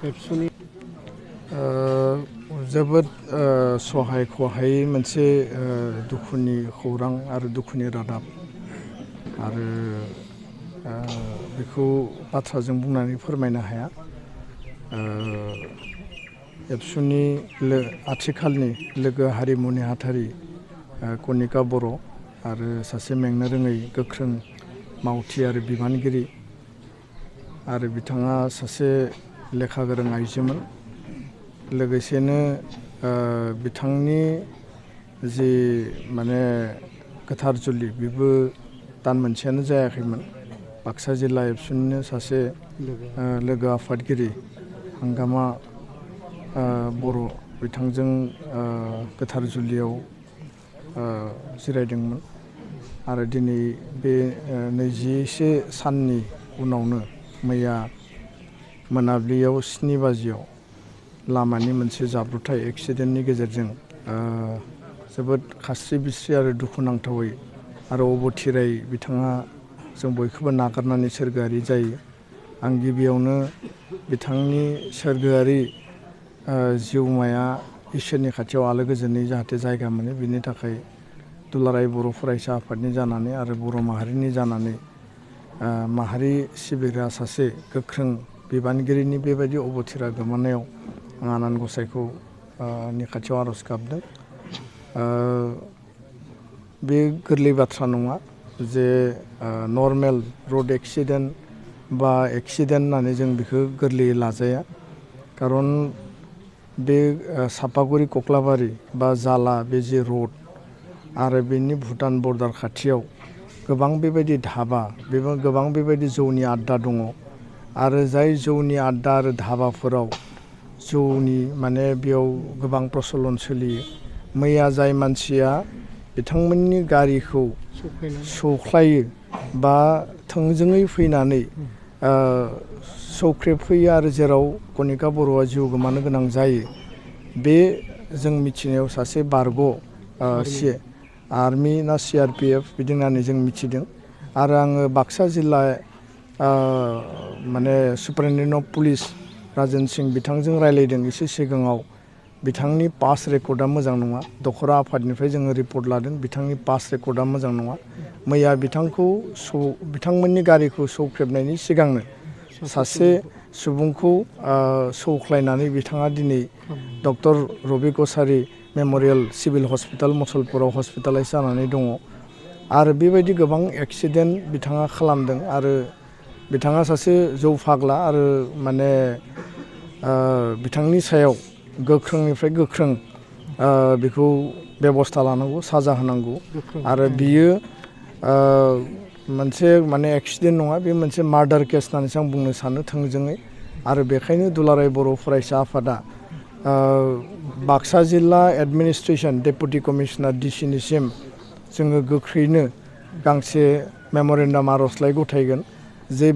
एबसुनि जोबोद सहाय खहायै मोनसे दुखुनि खौरां आरो दुखुनि रादाब आरो बेखौ बाथ्राजों बुंनानै फोरमायनो हाया। एबसुनि आथिखालनि लोगो हारिमु नेहाथारि कनिका बर' आरो सासे मेंनो रोङै गोख्रों मावथि आरो बिबानगिरि आरो बिथाङा सासे लेखा गोरों आइजोमोन। लोगोसेनो बिथांनि जि माने गोथार जुलि बेबो दान मोनसेयानो जायाखैमोन। बाक्सा जिल्ला एबसुनिनो सासे लोगो आफादगिरि हांगामा बर' बिथांजों गोथार जुलियाव जिरायदोंमोन आरो दिनै बे 21 साननि उनावनो मैया मोनाबिलियाव 7 बाजियाव लामानि मोनसे जाब्रबथाय एक्सिडेन्टनि गेजेरजों जोबोद खास्रि बिस्रि आरो दुखुनांथावै आरो अबथिरायै बिथाङा जों बयखौबो नागारनानै सोरगोआरि जायो। आं गिबियावनो बिथांनि सोरगोआरि जिउमाया इसोरनि खाथियाव आलो गोजोनै जाहाथे जायगा मोनो बिनि थाखाय दुलाराय बर' फरायसा आफादनि जानानै आरो बर' माहारिनि जानानै माहारि सिबिग्रा सासे गोख्रों बिबानगिरिनि बेबायदि अबथिरा गोमानायाव आं आनान गसाइखौ नि खाथियाव आर'ज गाबदों। बे गोरलै बाथ्रा नङा जे नर्मेल रड एक्सिडेन्ट बा एक्सिडेन्ट होननानै जों बेखौ गोरलैयै लाजाया। खारन बे सापागुरि कक्लाबारि बा जाला बे जे रड आरो बेनि भुटान बर्डार खाथियाव गोबां बेबायदि धाबा गोबां बेबायदि जौनि आड्डा दङ आरो जाय जौनि आड्डा आरो धाबाफोराव जौनि माने बेयाव गोबां प्रसलन सोलियो। मैया जाय मानसिया बिथांमोननि गारिखौ सौख्लायो बा थोंजोङै फैनानै सौख्रेबफैयो आरो जेराव कनिका बर'आ जिउ गोमानो गोनां जायो, बे जों मिथिनायाव सासे बारग' आर्मि ना CRPF बिदि होननानै जों मिथिदों। आरो आङो बाक्सा जिल्ला माने सुपारिनटेन्डेन्ट अफ पुलिस राजेन सिं बिथांजों रायज्लायदों एसे सिगाङाव। बिथांनि पास रेकर्डआ मोजां नङा। दखरा आफादनिफ्राय जोङो रिपर्ट लादों बिथांनि पास रेकर्डआ मोजां नङा। मैया बिथांमोननि गारिखौ सौख्रेबनायनि सिगांनो सासे सुबुंखौ सौख्लायनानै बिथाङा दिनै डक्टर रबि कसारि मेम'रियेल सिभिल हस्पिटाल मुसलपुराव हस्पिटालाइज जानानै दङ। आरो बेबायदि गोबां एक्सिडेन्ट बिथाङा खालामदों आरो बिथाङा सासे जौ फाग्ला आरो माने बिथांनि सायाव गोख्रोंनिफ्राय गोख्रों बेखौ बेबस्था लानांगौ, साजा होनांगौ। आरो बियो मोनसे माने एक्सिडेन्ट नङा, बे मोनसे मार्डार केस होननानैसो आं बुंनो सानो थोंजोङै। आरो बेखायनो दुलाराय बर' फरायसा आफादा बाक्सा जिल्ला एडमिनिस्ट्रेसन डेपुटि कमिशनार DCनिसिम जोङो गोख्रैनो गांसे मेम'रेन्डाम आर'जलाइ गथायगोन जे